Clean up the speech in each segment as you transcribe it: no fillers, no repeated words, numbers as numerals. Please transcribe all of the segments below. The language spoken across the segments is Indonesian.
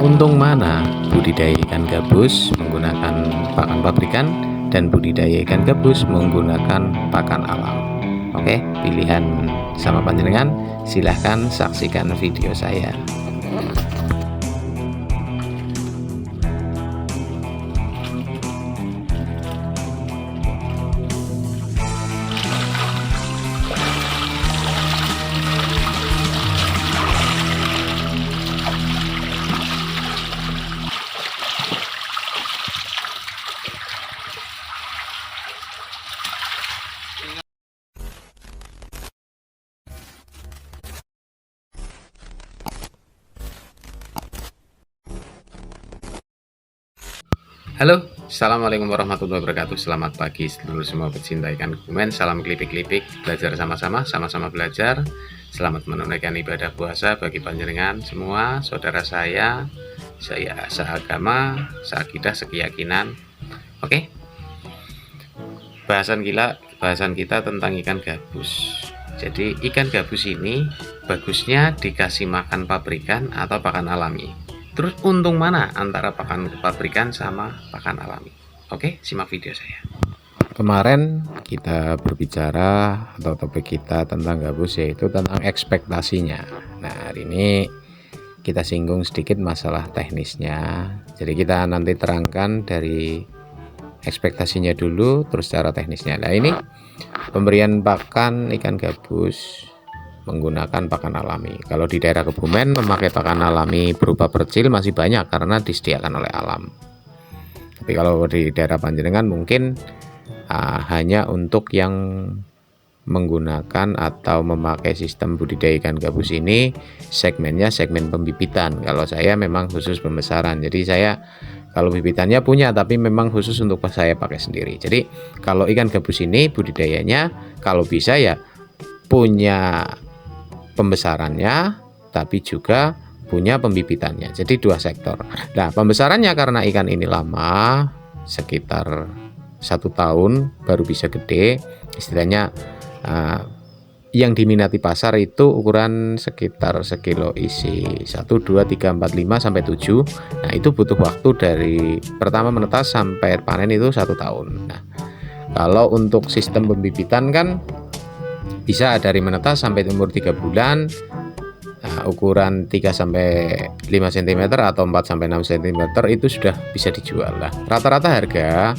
Untung mana budidaya ikan gabus menggunakan pakan pabrikan dan budidaya ikan gabus menggunakan pakan alam? Oke, pilihan sama panjenengan. Silahkan saksikan video saya. Halo, assalamualaikum warahmatullahi wabarakatuh. Selamat pagi seluruh semua pecinta ikan kebumen. Salam kelipik-kelipik, belajar sama-sama belajar. Selamat menunaikan ibadah puasa bagi panjenengan semua, saudara saya seagama, seakidah, sekeyakinan. Oke, bahasan kita tentang ikan gabus. Jadi ikan gabus ini bagusnya dikasih makan pabrikan atau pakan alami. Terus untung mana antara pakan pabrikan sama pakan alami? Oke, simak video saya. Kemarin kita berbicara atau topik kita tentang gabus yaitu tentang ekspektasinya. Nah, hari ini kita singgung sedikit masalah teknisnya. Jadi kita nanti terangkan dari ekspektasinya dulu, terus cara teknisnya. Nah, ini pemberian pakan ikan gabus menggunakan pakan alami. Kalau di daerah Kebumen memakai pakan alami berupa percil masih banyak karena disediakan oleh alam. Tapi kalau di daerah panjenengan mungkin hanya untuk yang menggunakan atau memakai sistem budidaya ikan gabus ini segmennya segmen pembibitan. Kalau saya memang khusus pembesaran. Jadi saya kalau bibitannya punya tapi memang khusus untuk saya pakai sendiri. Jadi kalau ikan gabus ini budidayanya kalau bisa ya punya pembesarannya tapi juga punya pembibitannya, jadi dua sektor. Nah, pembesarannya karena ikan ini lama sekitar 1 tahun baru bisa gede, istilahnya yang diminati pasar itu ukuran sekitar sekilo isi 1, 2, 3, 4, 5 sampai 7. Nah, itu butuh waktu dari pertama menetas sampai panen itu 1 tahun. Nah, kalau untuk sistem pembibitan kan bisa dari menetas sampai umur 3 bulan, ukuran 3 sampai 5 cm atau 4 sampai 6 cm itu sudah bisa dijual lah. Rata-rata harga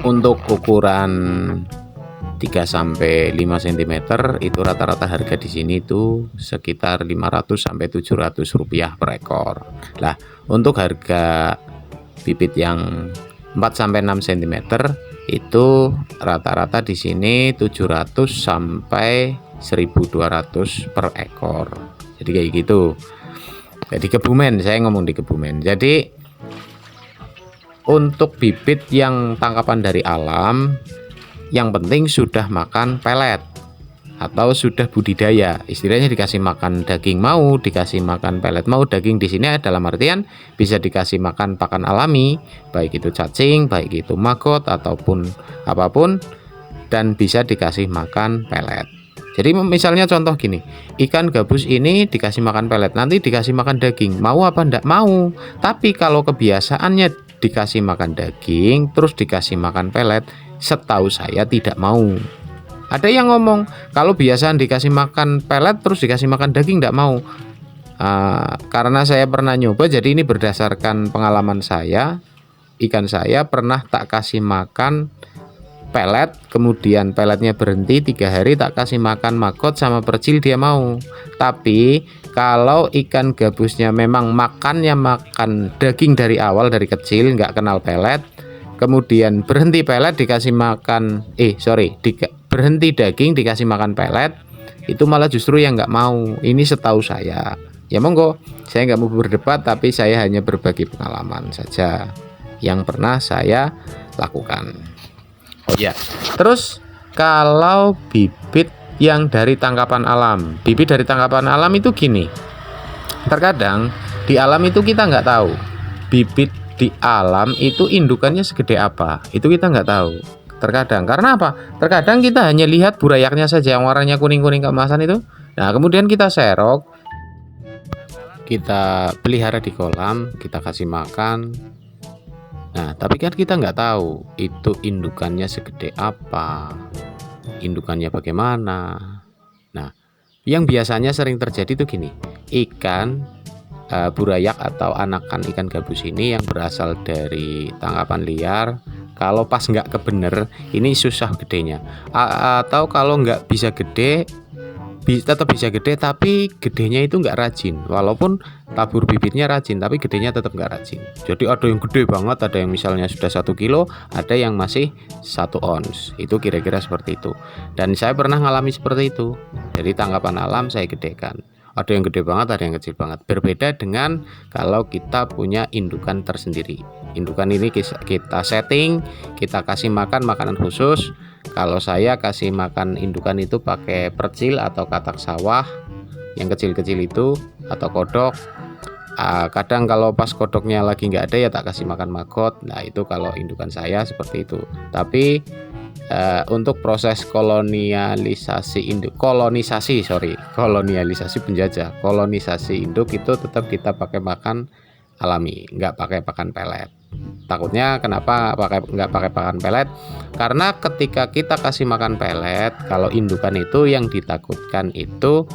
untuk ukuran 3 sampai 5 cm itu rata-rata harga di sini itu sekitar 500 sampai 700 rupiah per ekor. Lah, untuk harga bibit yang 4 sampai 6 cm itu rata-rata di sini 700 sampai 1.200 per ekor. Jadi kayak gitu. Jadi Kebumen, saya ngomong di Kebumen. Jadi untuk bibit yang tangkapan dari alam, yang penting sudah makan pelet atau sudah budidaya, istilahnya dikasih makan daging mau, dikasih makan pelet mau. Daging di sini dalam artian bisa dikasih makan pakan alami, baik itu cacing, baik itu maggot ataupun apapun, dan bisa dikasih makan pelet. Jadi misalnya contoh gini, ikan gabus ini dikasih makan pelet, nanti dikasih makan daging, mau apa enggak? Mau. Tapi kalau kebiasaannya dikasih makan daging terus dikasih makan pelet, setahu saya tidak mau. Ada yang ngomong kalau biasaan dikasih makan pelet terus dikasih makan daging tidak mau. Karena saya pernah nyoba, jadi ini berdasarkan pengalaman saya. Ikan saya pernah tak kasih makan pelet, kemudian peletnya berhenti 3 hari, tak kasih makan maggot sama percil, dia mau. Tapi kalau ikan gabusnya memang makan daging dari awal, dari kecil nggak kenal pelet, kemudian berhenti pelet dikasih makan berhenti daging dikasih makan pelet, itu malah justru yang nggak mau. Ini setahu saya. Ya monggo, saya nggak mau berdebat, tapi saya hanya berbagi pengalaman saja yang pernah saya lakukan. Oh ya, terus kalau bibit yang dari tangkapan alam, bibit dari tangkapan alam itu gini, terkadang di alam itu kita nggak tahu bibit di alam itu indukannya segede apa, itu kita nggak tahu. Terkadang karena apa? Terkadang kita hanya lihat burayaknya saja yang warnanya kuning-kuning keemasan itu. Nah, kemudian kita serok kita pelihara di kolam, kita kasih makan. Nah, tapi kan kita nggak tahu itu indukannya segede apa, indukannya bagaimana. Nah, yang biasanya sering terjadi tuh gini, ikan burayak atau anakan ikan gabus ini yang berasal dari tangkapan liar, kalau pas nggak kebener ini susah gedenya, atau kalau nggak bisa gede, tetap bisa gede tapi gedenya itu nggak rajin, walaupun tabur bibitnya rajin tapi gedenya tetap nggak rajin. Jadi ada yang gede banget, ada yang misalnya sudah 1 kilo, ada yang masih 1 ons, itu kira-kira seperti itu. Dan saya pernah ngalami seperti itu. Jadi tangkapan alam saya gedekan, ada yang gede banget, ada yang kecil banget. Berbeda dengan kalau kita punya indukan tersendiri. Indukan ini kita setting, kita kasih makan makanan khusus. Kalau saya kasih makan indukan itu pakai percil atau katak sawah yang kecil-kecil itu, atau kodok. Kadang kalau pas kodoknya lagi nggak ada ya tak kasih makan maggot. Nah itu kalau indukan saya seperti itu. Tapi untuk proses kolonisasi penjajah, kolonisasi induk itu tetap kita pakai makan alami, nggak pakai pakan pelet. Takutnya kenapa nggak pakai pakan pelet? Karena ketika kita kasih makan pelet, kalau indukan itu yang ditakutkan itu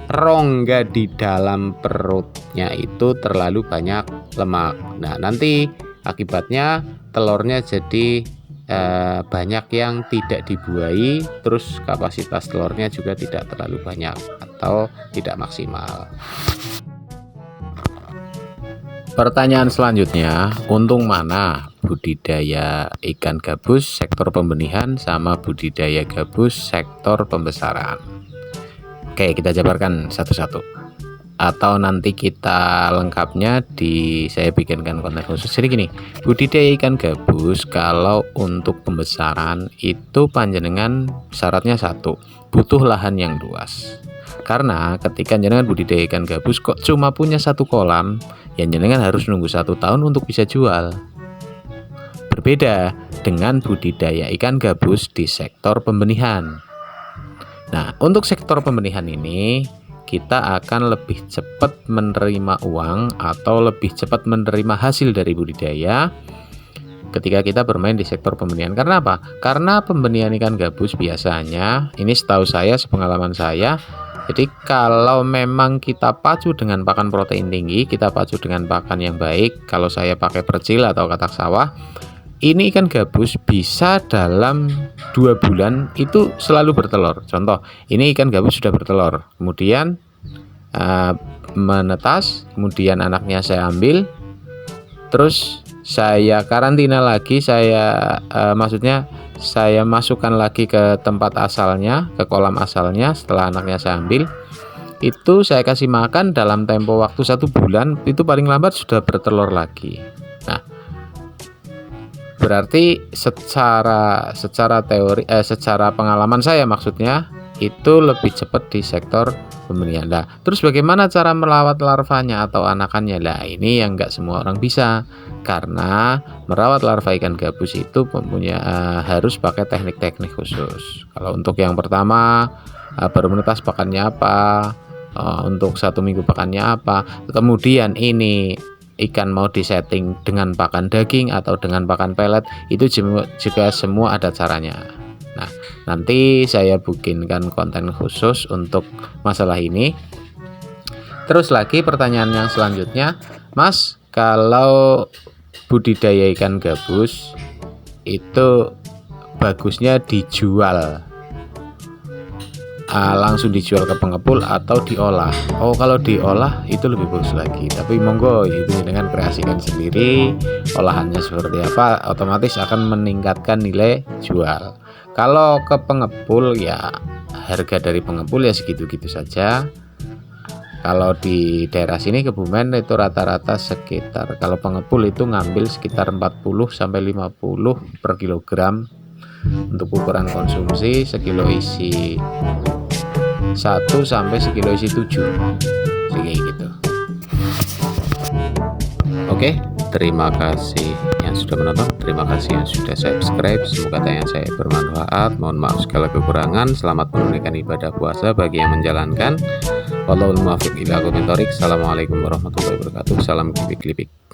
rongga di dalam perutnya itu terlalu banyak lemak. Nah nanti akibatnya telurnya jadi banyak yang tidak dibuahi, terus kapasitas telurnya juga tidak terlalu banyak atau tidak maksimal. Pertanyaan selanjutnya, untung mana budidaya ikan gabus sektor pembenihan sama budidaya gabus sektor pembesaran? Oke, kita jabarkan satu-satu. Atau nanti kita lengkapnya saya bikinkan konten khusus. Jadi gini, budidaya ikan gabus kalau untuk pembesaran itu panjenengan syaratnya satu, butuh lahan yang luas. Karena ketika jenengan budidaya ikan gabus kok cuma punya 1 kolam, yang jenengan harus nunggu 1 tahun untuk bisa jual. Berbeda dengan budidaya ikan gabus di sektor pembenihan. Nah, untuk sektor pembenihan ini kita akan lebih cepat menerima uang atau lebih cepat menerima hasil dari budidaya ketika kita bermain di sektor pembenihan. Karena apa? Karena pembenihan ikan gabus biasanya, ini setahu saya, sepengalaman saya, jadi kalau memang kita pacu dengan pakan protein tinggi, kita pacu dengan pakan yang baik, kalau saya pakai percil atau katak sawah, ini ikan gabus bisa dalam 2 bulan itu selalu bertelur. Contoh, ini ikan gabus sudah bertelur, kemudian menetas, kemudian anaknya saya ambil, terus saya karantina lagi, saya masukkan lagi ke tempat asalnya, ke kolam asalnya. Setelah anaknya saya ambil, itu saya kasih makan dalam tempo waktu 1 bulan, itu paling lambat sudah bertelur lagi. Nah, berarti secara secara pengalaman saya, maksudnya itu lebih cepat di sektor pembenihan. Nah, terus bagaimana cara merawat larvanya atau anakannya? Nah, ini yang nggak semua orang bisa, karena merawat larva ikan gabus itu harus pakai teknik-teknik khusus. Kalau untuk yang pertama, baru menetas pakannya apa, untuk 1 minggu pakannya apa, kemudian ini ikan mau disetting dengan pakan daging atau dengan pakan pelet, itu juga semua ada caranya. Nah, nanti saya bikinkan konten khusus untuk masalah ini. Terus lagi pertanyaan yang selanjutnya, Mas, kalau budidaya ikan gabus itu bagusnya dijual, langsung dijual ke pengepul atau diolah? Oh, kalau diolah itu lebih bagus lagi, tapi monggo itu dengan kreasikan sendiri olahannya seperti apa, otomatis akan meningkatkan nilai jual. Kalau ke pengepul ya harga dari pengepul ya segitu-gitu saja. Kalau di daerah sini Kebumen itu rata-rata sekitar, kalau pengepul itu ngambil sekitar 40 sampai 50 per kilogram untuk ukuran konsumsi, sekilo isi 1 sampai sekilo isi 7, kayak gitu. Oke, terima kasih yang sudah menonton, terima kasih yang sudah subscribe. Semoga tayangan saya bermanfaat. Mohon maaf segala kekurangan. Selamat menunaikan ibadah puasa bagi yang menjalankan. Wallahul muwaffiq ila aqwamit thoriq. Assalamualaikum warahmatullahi wabarakatuh. Salam klipik-klipik.